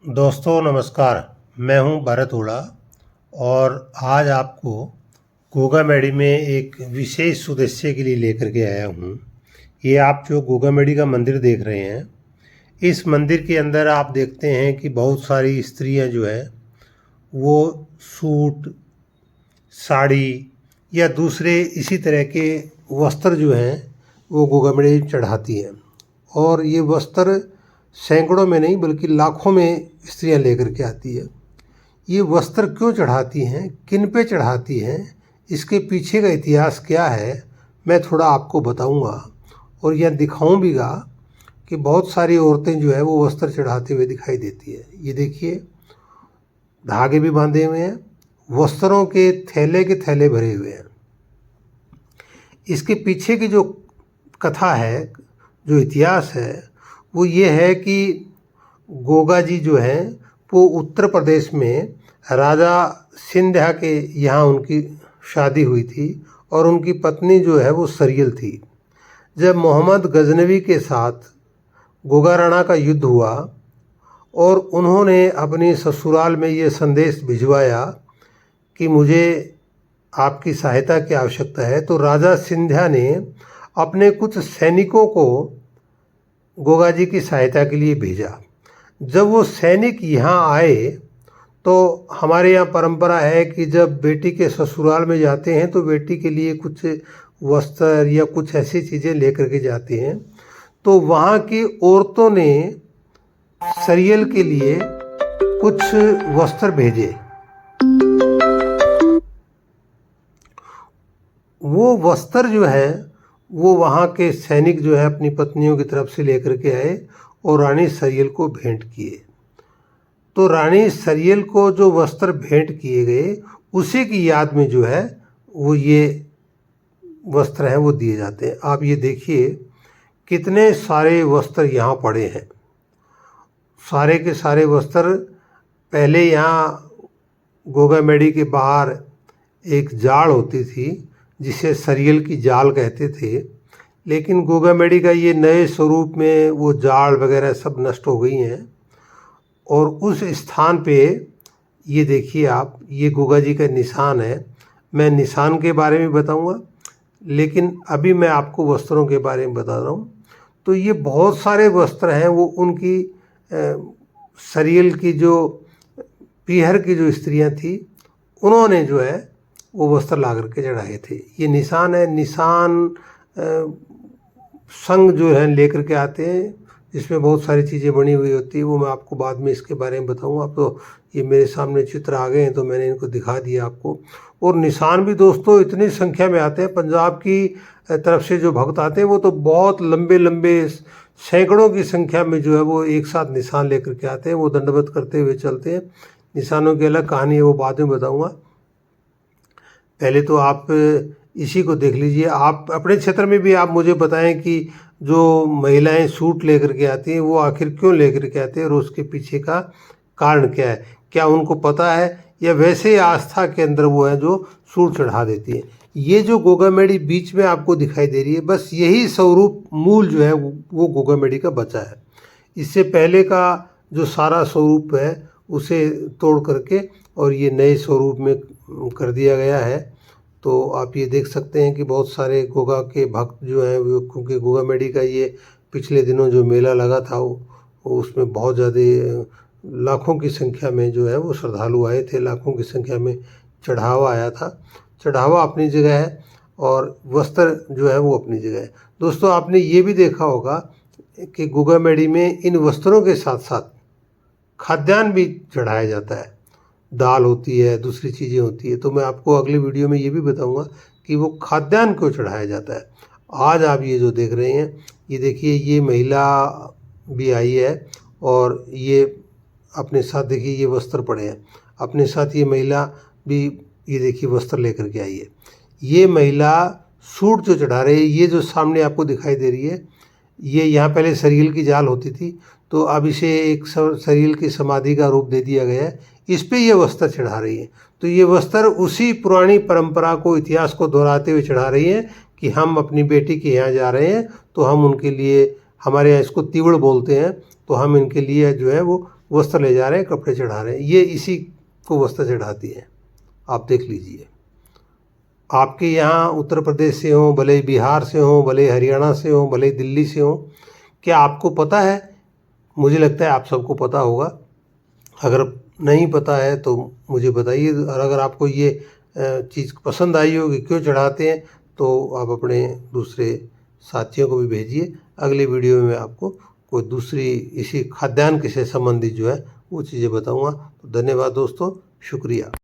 दोस्तों नमस्कार। मैं हूं भरत हुडा और आज आपको गोगा मेडी में एक विशेष उद्देश्य के लिए लेकर के आया हूं। ये आप जो गोगा मेडी का मंदिर देख रहे हैं, इस मंदिर के अंदर आप देखते हैं कि बहुत सारी स्त्रियां जो है वो सूट, साड़ी या दूसरे इसी तरह के वस्त्र जो हैं वो गोगा मेडी चढ़ाती हैं। और ये वस्त्र सैकड़ों में नहीं बल्कि लाखों में स्त्रियां लेकर के आती है। ये वस्त्र क्यों चढ़ाती हैं, किन पे चढ़ाती हैं, इसके पीछे का इतिहास क्या है, मैं थोड़ा आपको बताऊंगा और यह दिखाऊंगा कि बहुत सारी औरतें जो है वो वस्त्र चढ़ाते हुए दिखाई देती है। ये देखिए, धागे भी बांधे हुए हैं, वस्त्रों के थैले भरे हुए हैं। इसके पीछे की जो कथा है, जो इतिहास है, वो ये है कि गोगा जी जो हैं वो उत्तर प्रदेश में राजा सिंधिया के यहाँ उनकी शादी हुई थी और उनकी पत्नी जो है वो सरियल थी। जब मोहम्मद गजनवी के साथ गोगा राणा का युद्ध हुआ और उन्होंने अपनी ससुराल में ये संदेश भिजवाया कि मुझे आपकी सहायता की आवश्यकता है, तो राजा सिंधिया ने अपने कुछ सैनिकों को गोगा जी की सहायता के लिए भेजा। जब वो सैनिक यहाँ आए तो हमारे यहाँ परंपरा है कि जब बेटी के ससुराल में जाते हैं तो बेटी के लिए कुछ वस्त्र या कुछ ऐसी चीज़ें लेकर के जाते हैं। तो वहाँ की औरतों ने सरियल के लिए कुछ वस्त्र भेजे। वो वस्त्र जो है वो वहाँ के सैनिक जो है अपनी पत्नियों की तरफ से लेकर के आए और रानी सरियल को भेंट किए। तो रानी सरियल को जो वस्त्र भेंट किए गए उसी की याद में जो है वो ये वस्त्र हैं वो दिए जाते हैं। आप ये देखिए कितने सारे वस्त्र यहाँ पड़े हैं। सारे के सारे वस्त्र पहले यहाँ गोगा मेडी के बाहर एक जाड़ होती थी जिसे सरियल की जाल कहते थे, लेकिन गोगा मेडी का ये नए स्वरूप में वो जाल वगैरह सब नष्ट हो गई हैं। और उस स्थान पे ये देखिए आप, ये गोगा जी का निशान है। मैं निशान के बारे में बताऊंगा, लेकिन अभी मैं आपको वस्त्रों के बारे में बता रहा हूँ। तो ये बहुत सारे वस्त्र हैं, वो उनकी सरियल की जो पीहर की जो स्त्रियाँ थी उन्होंने जो है वो वस्त्र ला करके चढ़ाए थे। ये निशान है। निशान संग जो है लेकर के आते हैं, जिसमें बहुत सारी चीज़ें बनी हुई होती है। वो मैं आपको बाद में इसके बारे में बताऊंगा। अब तो ये मेरे सामने चित्र आ गए हैं तो मैंने इनको दिखा दिया आपको। और निशान भी दोस्तों इतनी संख्या में आते हैं। पंजाब की तरफ से जो भक्त आते हैं वो तो बहुत लंबे लंबे सैकड़ों की संख्या में जो है वो एक साथ निशान लेकर के आते हैं। वो दंडवत करते हुए चलते हैं। निशानों की अलग कहानी है, वो बाद में बताऊँगा। पहले तो आप इसी को देख लीजिए। आप अपने क्षेत्र में भी आप मुझे बताएं कि जो महिलाएं सूट लेकर के आती हैं वो आखिर क्यों लेकर के आती हैं और उसके पीछे का कारण क्या है। क्या उनको पता है या वैसे ही आस्था के अंदर वो है जो सूट चढ़ा देती है। ये जो गोगा मेडी बीच में आपको दिखाई दे रही है, बस यही स्वरूप मूल जो है वो गोगा मेडी का बचा है। इससे पहले का जो सारा स्वरूप है उसे तोड़ करके और ये नए स्वरूप में कर दिया गया है। तो आप ये देख सकते हैं कि बहुत सारे गोगा के भक्त जो हैं वो, क्योंकि गोगा मेडी का ये पिछले दिनों जो मेला लगा था वो उसमें बहुत ज़्यादा लाखों की संख्या में जो है वो श्रद्धालु आए थे। लाखों की संख्या में चढ़ावा आया था। चढ़ावा अपनी जगह है और वस्त्र जो है वो अपनी जगह है। दोस्तों आपने ये भी देखा होगा कि गोगा मेडी में इन वस्त्रों के साथ साथ खाद्यान्न भी चढ़ाया जाता है। दाल होती है, दूसरी चीज़ें होती है। तो मैं आपको अगले वीडियो में ये भी बताऊंगा कि वो खाद्यान्न क्यों चढ़ाया जाता है। आज आप ये जो देख रहे हैं, ये देखिए, ये महिला भी आई है और ये अपने साथ देखिए ये वस्त्र पड़े हैं। अपने साथ ये महिला भी ये देखिए वस्त्र लेकर के आई है। ये महिला सूट जो चढ़ा रही है, ये जो सामने आपको दिखाई दे रही है, ये यहाँ पहले सरियल की जाल होती थी, तो अब इसे एक सरियल की समाधि का रूप दे दिया गया है। इस पे ये वस्त्र चढ़ा रही है। तो ये वस्त्र उसी पुरानी परंपरा को, इतिहास को दोहराते हुए चढ़ा रही है कि हम अपनी बेटी के यहाँ जा रहे हैं तो हम उनके लिए, हमारे यहाँ इसको तीवड़ बोलते हैं, तो हम इनके लिए जो है वो वस्त्र ले जा रहे हैं, कपड़े चढ़ा रहे हैं, ये इसी को वस्त्र चढ़ाती हैं। आप देख लीजिए। आपके यहाँ उत्तर प्रदेश से हो, भले ही बिहार से हो, भले ही हरियाणा से हो, भले ही दिल्ली से हो, क्या आपको पता है? मुझे लगता है आप सबको पता होगा। अगर नहीं पता है तो मुझे बताइए, और अगर आपको ये चीज़ पसंद आई होगी क्यों चढ़ाते हैं, तो आप अपने दूसरे साथियों को भी भेजिए। अगली वीडियो में मैं आपको कोई दूसरी इसी खाद्यान्न से संबंधित जो है वो चीज़ें बताऊँगा। तो धन्यवाद दोस्तों, शुक्रिया।